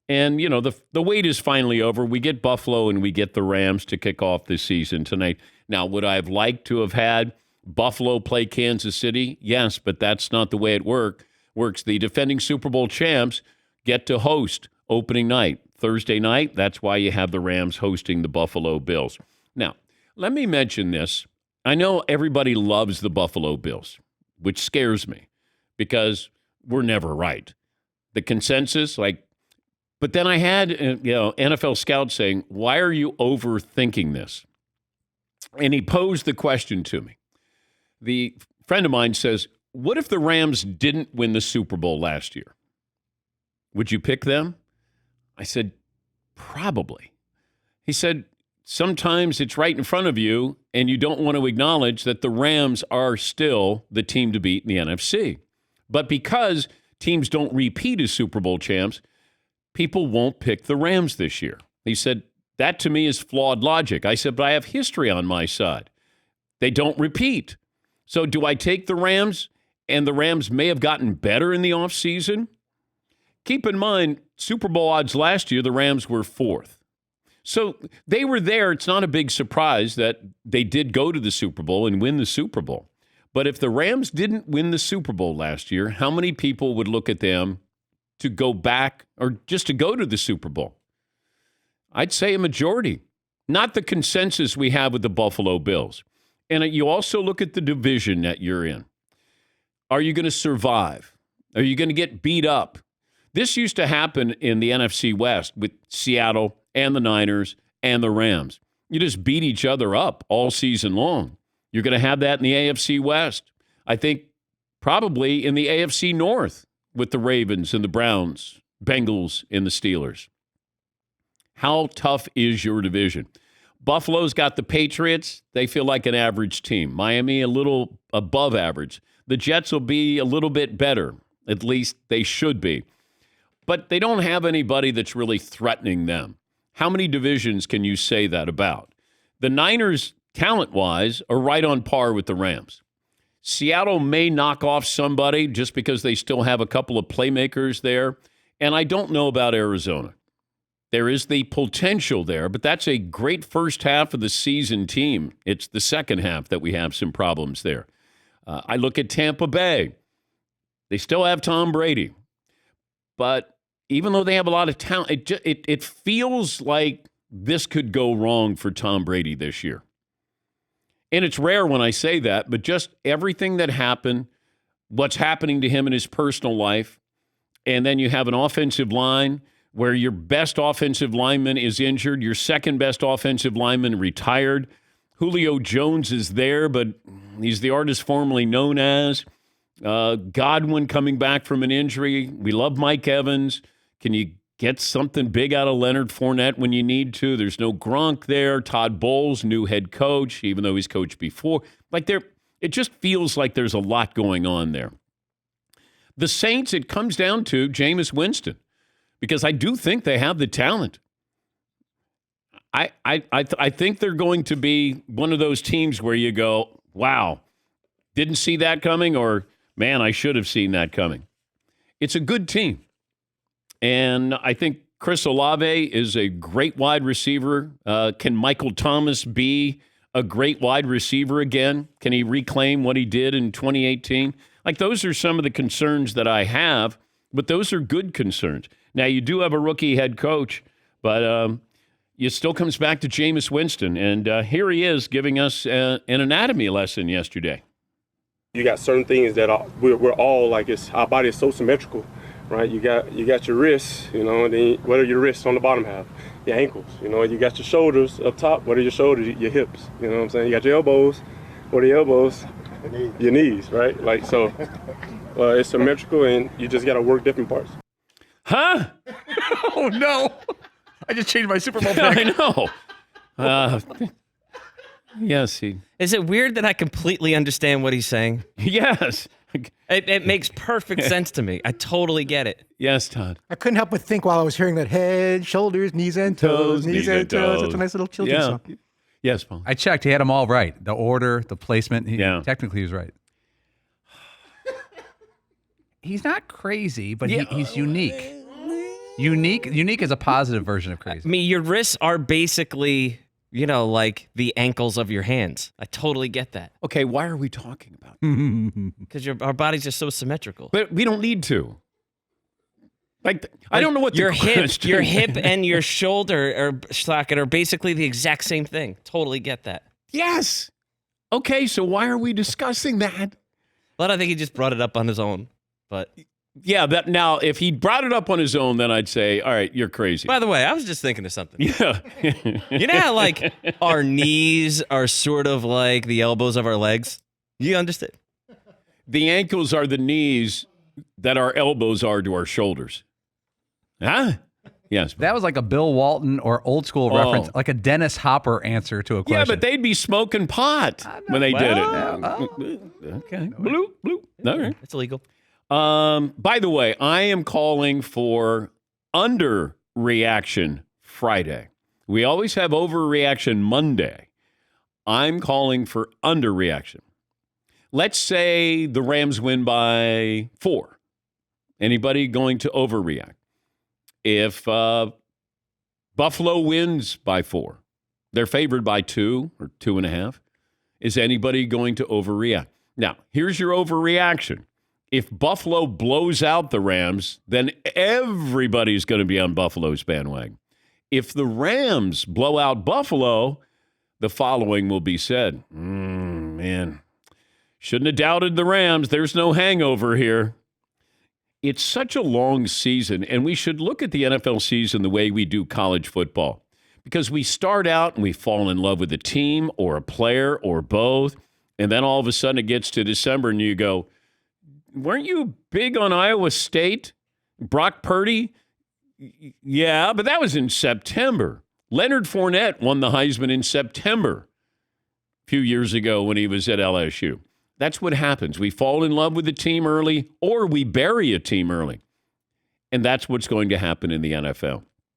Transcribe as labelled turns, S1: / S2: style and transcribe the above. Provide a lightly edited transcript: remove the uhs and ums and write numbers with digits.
S1: And, the wait is finally over. We get Buffalo and we get the Rams to kick off this season tonight. Now, would I have liked to have had Buffalo play Kansas City? Yes, but that's not the way it works. The defending Super Bowl champs get to host opening night, Thursday night. That's why you have the Rams hosting the Buffalo Bills. Now, let me mention this. I know everybody loves the Buffalo Bills, which scares me because we're never right. The consensus, but then I had NFL scouts saying, why are you overthinking this? And he posed the question to me. The friend of mine says, what if the Rams didn't win the Super Bowl last year? Would you pick them? I said, probably. He said, sometimes it's right in front of you, and you don't want to acknowledge that the Rams are still the team to beat in the NFC. But because teams don't repeat as Super Bowl champs, people won't pick the Rams this year. He said, that to me is flawed logic. I said, but I have history on my side. They don't repeat. So do I take the Rams, and the Rams may have gotten better in the offseason? Keep in mind, Super Bowl odds last year, the Rams were 4th. So they were there. It's not a big surprise that they did go to the Super Bowl and win the Super Bowl. But if the Rams didn't win the Super Bowl last year, how many people would look at them to go back or just to go to the Super Bowl? I'd say a majority, not the consensus we have with the Buffalo Bills. And you also look at the division that you're in. Are you going to survive? Are you going to get beat up? This used to happen in the NFC West with Seattle and the Niners and the Rams. You just beat each other up all season long. You're going to have that in the AFC West. I think probably in the AFC North with the Ravens and the Browns, Bengals and the Steelers. How tough is your division? Buffalo's got the Patriots. They feel like an average team. Miami, a little above average. The Jets will be a little bit better. At least they should be. But they don't have anybody that's really threatening them. How many divisions can you say that about? The Niners, talent-wise, are right on par with the Rams. Seattle may knock off somebody just because they still have a couple of playmakers there. And I don't know about Arizona. There is the potential there, but that's a great first half of the season team. It's the second half that we have some problems there. I look at Tampa Bay. They still have Tom Brady. But even though they have a lot of talent, it feels like this could go wrong for Tom Brady this year. And it's rare when I say that, but just everything that happened, what's happening to him in his personal life, and then you have an offensive line where your best offensive lineman is injured, your second best offensive lineman retired. Julio Jones is there, but he's the artist formerly known as. Godwin coming back from an injury. We love Mike Evans. Can you get something big out of Leonard Fournette when you need to? There's no Gronk there. Todd Bowles, new head coach, even though he's coached before. It just feels like there's a lot going on there. The Saints, it comes down to Jameis Winston, because I do think they have the talent. I think they're going to be one of those teams where you go, wow, didn't see that coming, or man, I should have seen that coming. It's a good team. And I think Chris Olave is a great wide receiver. Can Michael Thomas be a great wide receiver again? Can he reclaim what he did in 2018? Those are some of the concerns that I have, but those are good concerns. Now, you do have a rookie head coach, but it still comes back to Jameis Winston. And here he is giving us an anatomy lesson yesterday.
S2: You got certain things that we're all like, our body is so symmetrical, right? You got your wrists, and then what are your wrists on the bottom half? Your ankles, you got your shoulders up top. What are your shoulders? Your hips, you know what I'm saying? You got your elbows. What are your elbows? Your knees, right? It's symmetrical, and you just got to work different parts.
S1: Huh?
S3: Oh, no. I just changed my Super Bowl pick.
S1: I know. Yes.
S4: Is it weird that I completely understand what he's saying?
S1: Yes.
S4: It makes perfect sense to me. I totally get it.
S1: Yes, Todd.
S5: I couldn't help but think while I was hearing that head, shoulders, knees and toes, knees and toes. It's a nice little children's song.
S1: Yes, Paul.
S3: I checked. He had them all right. The order, the placement. Technically, he was right. He's not crazy, but he's unique. Unique is a positive version of crazy.
S4: I mean, your wrists are basically, like the ankles of your hands. I totally get that.
S1: Okay, why are we talking about that?
S4: Because our bodies are so symmetrical.
S1: But we don't need to. I don't know what
S4: your
S1: the
S4: hip,
S1: question
S4: your
S1: is.
S4: hip and your shoulder socket are basically the exact same thing. Totally get that.
S1: Yes. Okay, so why are we discussing that?
S4: Well, I think he just brought it up on his own. But
S1: Yeah, now if he brought it up on his own, then I'd say, all right, you're crazy.
S4: by the way, I was just thinking of something.
S1: Yeah.
S4: You know how like our knees are sort of like the elbows of our legs? You understand?
S1: The ankles are the knees that our elbows are to our shoulders. Huh? Yes.
S3: That was like a Bill Walton or old school reference, like a Dennis Hopper answer to a question.
S1: Yeah, but they'd be smoking pot when they did it. Okay. Bloop, bloop. All right.
S4: It's illegal.
S1: By the way, I am calling for underreaction Friday. We always have overreaction Monday. I'm calling for underreaction. Let's say the Rams win by 4. Anybody going to overreact? If Buffalo wins by 4, they're favored by 2 or 2.5. Is anybody going to overreact? Now, here's your overreaction. If Buffalo blows out the Rams, then everybody's going to be on Buffalo's bandwagon. If the Rams blow out Buffalo, the following will be said. Man, shouldn't have doubted the Rams. There's no hangover here. It's such a long season, and we should look at the NFL season the way we do college football. Because we start out and we fall in love with a team or a player or both, and then all of a sudden it gets to December and you go, weren't you big on Iowa State? Brock Purdy? Yeah, but that was in September. Leonard Fournette won the Heisman in September a few years ago when he was at LSU. That's what happens. We fall in love with a team early or we bury a team early. And that's what's going to happen in the NFL.